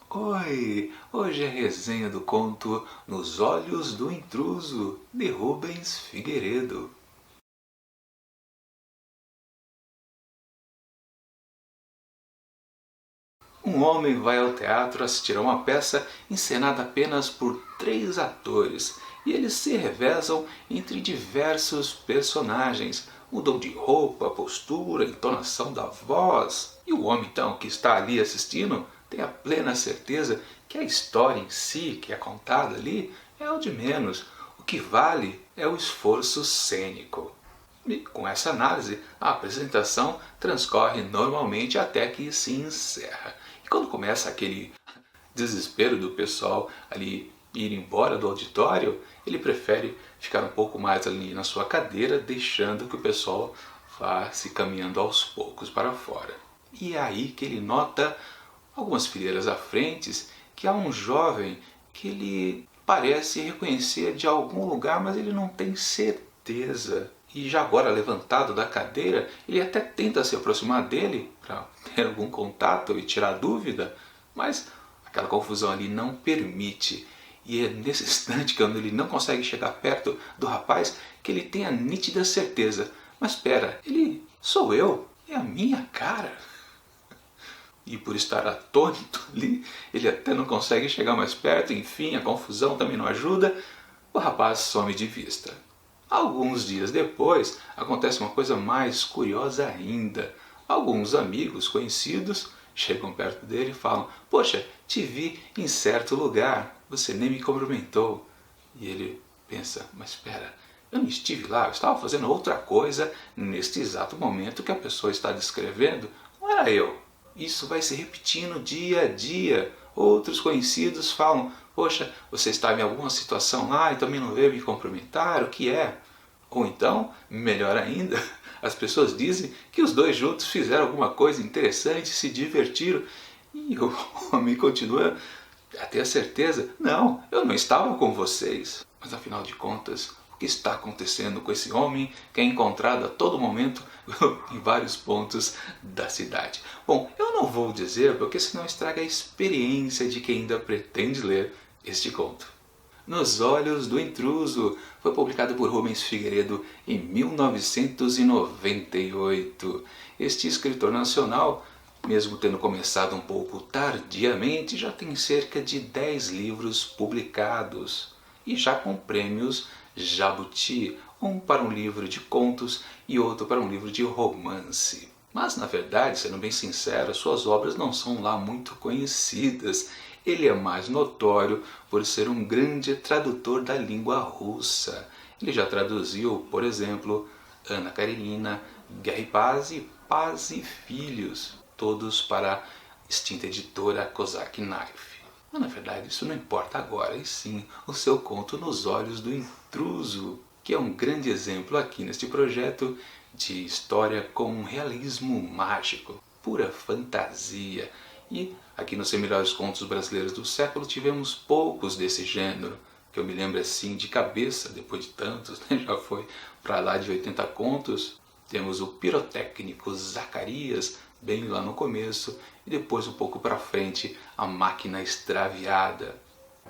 Oi, hoje é a resenha do conto Nos Olhos do Intruso, de Rubens Figueiredo. Um homem vai ao teatro assistir a uma peça encenada apenas por 3 atores, e eles se revezam entre diversos personagens. Mudam de roupa, postura, entonação da voz. E o homem, então, que está ali assistindo, tem a plena certeza que a história em si, que é contada ali, é o de menos. O que vale é o esforço cênico. E com essa análise, a apresentação transcorre normalmente até que se encerra. E quando começa aquele desespero do pessoal ali ir embora do auditório, ele prefere ficar um pouco mais ali na sua cadeira, deixando que o pessoal vá se caminhando aos poucos para fora. E é aí que ele nota, algumas fileiras à frente, que há um jovem que ele parece reconhecer de algum lugar, mas ele não tem certeza. E já agora levantado da cadeira, ele até tenta se aproximar dele para ter algum contato e tirar dúvida, mas aquela confusão ali não permite. E é nesse instante, quando ele não consegue chegar perto do rapaz, que ele tem a nítida certeza. Mas espera, ele sou eu? É a minha cara? E por estar atônito ali, ele até não consegue chegar mais perto, enfim, a confusão também não ajuda, o rapaz some de vista. Alguns dias depois, acontece uma coisa mais curiosa ainda. Alguns amigos conhecidos chegam perto dele e falam: "Poxa, te vi em certo lugar, você nem me cumprimentou." E ele pensa: "Mas espera, eu não estive lá, eu estava fazendo outra coisa neste exato momento que a pessoa está descrevendo, não era eu." Isso vai se repetindo dia a dia. Outros conhecidos falam: "Poxa, você estava em alguma situação lá e também não veio me cumprimentar, o que é?" Ou então, melhor ainda, as pessoas dizem que os dois juntos fizeram alguma coisa interessante, se divertiram, e o homem continua a ter a certeza: "Não, eu não estava com vocês." Mas afinal de contas, o que está acontecendo com esse homem que é encontrado a todo momento em vários pontos da cidade? Bom, eu não vou dizer porque senão estraga a experiência de quem ainda pretende ler este conto. Nos Olhos do Intruso foi publicado por Rubens Figueiredo em 1998. Este escritor nacional, mesmo tendo começado um pouco tardiamente, já tem cerca de 10 livros publicados e já com prêmios Jabuti, um para um livro de contos e outro para um livro de romance. Mas, na verdade, sendo bem sincero, suas obras não são lá muito conhecidas. Ele é mais notório por ser um grande tradutor da língua russa. Ele já traduziu, por exemplo, Ana Karenina, Guerra e Paz e Filhos, todos para a extinta editora Kozak Knife. Mas, na verdade, isso não importa agora, e sim o seu conto Nos Olhos do Intruso, que é um grande exemplo aqui neste projeto de história com um realismo mágico, pura fantasia. E aqui nos 100 Melhores Contos Brasileiros do Século tivemos poucos desse gênero, que eu me lembro assim de cabeça, depois de tantos, né? Já foi para lá de 80 contos. Temos o Pirotécnico Zacarias, bem lá no começo, e depois um pouco para frente, A Máquina Extraviada.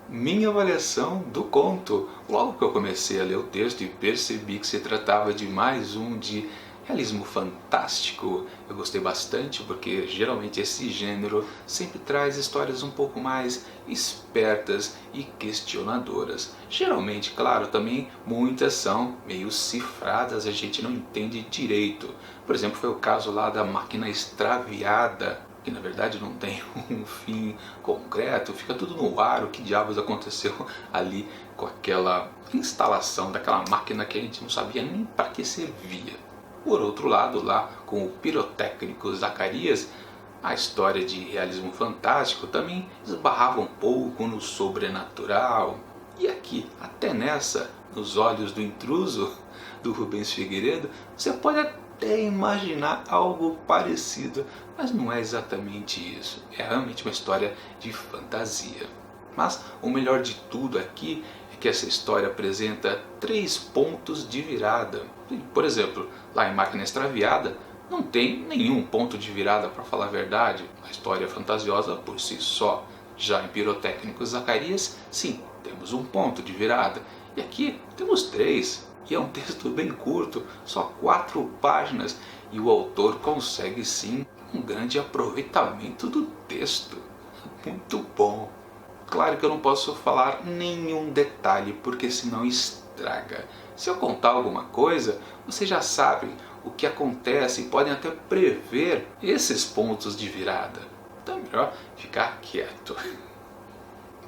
Minha avaliação do conto: logo que eu comecei a ler o texto e percebi que se tratava de mais um de realismo fantástico, eu gostei bastante, porque geralmente esse gênero sempre traz histórias um pouco mais espertas e questionadoras. Geralmente, claro, também muitas são meio cifradas, a gente não entende direito. Por exemplo, foi o caso lá da Máquina Extraviada, que na verdade não tem um fim concreto, fica tudo no ar, o que diabos aconteceu ali com aquela instalação daquela máquina que a gente não sabia nem para que servia. Por outro lado, lá com o Pirotécnico Zacarias, a história de realismo fantástico também esbarrava um pouco no sobrenatural. E aqui, até nessa, Nos Olhos do Intruso, do Rubens Figueiredo, você pode até imaginar algo parecido, mas não é exatamente isso. É realmente uma história de fantasia. Mas o melhor de tudo aqui é que essa história apresenta 3 pontos de virada. Por exemplo, lá em Máquina Extraviada, não tem nenhum ponto de virada, para falar a verdade. A história é fantasiosa por si só. Já em Pirotécnico Zacarias, sim, temos um ponto de virada. E aqui temos 3. E é um texto bem curto, só 4 páginas. E o autor consegue sim um grande aproveitamento do texto. Muito bom. Claro que eu não posso falar nenhum detalhe, porque senão estraga. Se eu contar alguma coisa, vocês já sabem o que acontece e podem até prever esses pontos de virada. Então é melhor ficar quieto.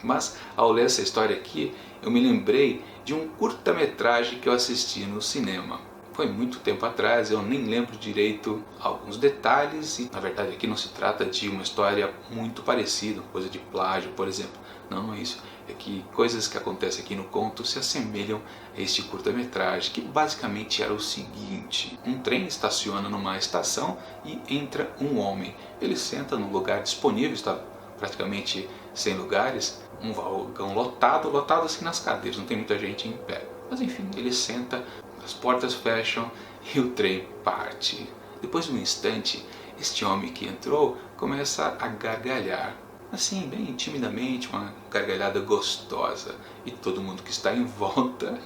Mas ao ler essa história aqui, eu me lembrei de um curta-metragem que eu assisti no cinema. Foi muito tempo atrás, eu nem lembro direito alguns detalhes e na verdade aqui não se trata de uma história muito parecida, coisa de plágio, por exemplo. Não é isso, é que coisas que acontecem aqui no conto se assemelham a este curta-metragem, que basicamente era o seguinte: um trem estaciona numa estação e entra um homem. Ele senta num lugar disponível, está praticamente sem lugares, um vagão lotado assim nas cadeiras, não tem muita gente em pé. Mas enfim, ele senta, as portas fecham e o trem parte. Depois de um instante, este homem que entrou começa a gargalhar. Assim, bem timidamente, uma gargalhada gostosa. E todo mundo que está em volta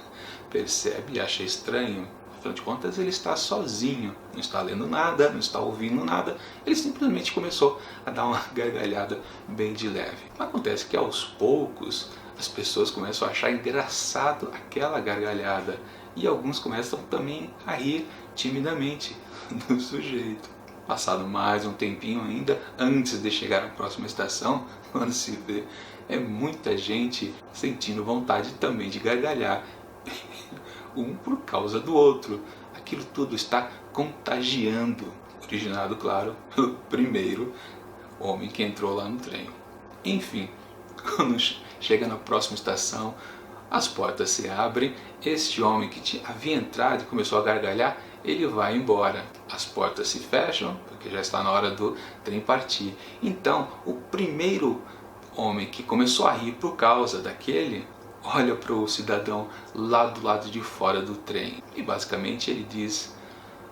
percebe e acha estranho. Afinal de contas, ele está sozinho, não está lendo nada, não está ouvindo nada. Ele simplesmente começou a dar uma gargalhada bem de leve. Mas acontece que aos poucos as pessoas começam a achar engraçado aquela gargalhada. E alguns começam também a rir timidamente do sujeito. Passado mais um tempinho ainda, antes de chegar à próxima estação, quando se vê, é muita gente sentindo vontade também de gargalhar, um por causa do outro. Aquilo tudo está contagiando, originado, claro, pelo primeiro homem que entrou lá no trem. Enfim, quando chega na próxima estação, as portas se abrem, este homem que havia entrado e começou a gargalhar, ele vai embora. As portas se fecham, porque já está na hora do trem partir. Então, o primeiro homem que começou a rir por causa daquele, olha para o cidadão lá do lado de fora do trem. E basicamente ele diz,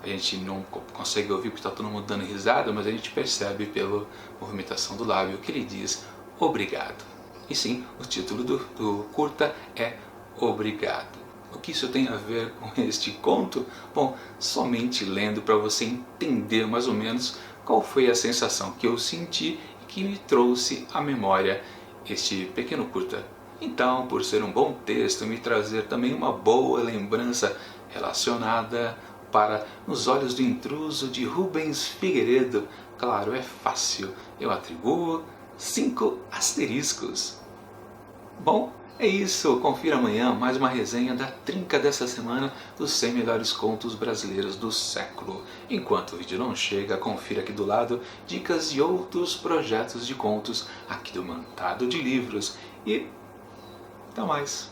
a gente não consegue ouvir porque está todo mundo dando risada, mas a gente percebe pela movimentação do lábio que ele diz obrigado. E sim, o título do curta é Obrigado. O que isso tem a ver com este conto? Bom, somente lendo para você entender mais ou menos qual foi a sensação que eu senti e que me trouxe à memória este pequeno curta. Então, por ser um bom texto, me trazer também uma boa lembrança relacionada para Nos Olhos do Intruso, de Rubens Figueiredo. Claro, é fácil, eu atribuo 5 asteriscos. Bom, é isso, confira amanhã mais uma resenha da trinca dessa semana dos 100 melhores contos brasileiros do século. Enquanto o vídeo não chega, confira aqui do lado dicas de outros projetos de contos aqui do Mantado de Livros. E até mais!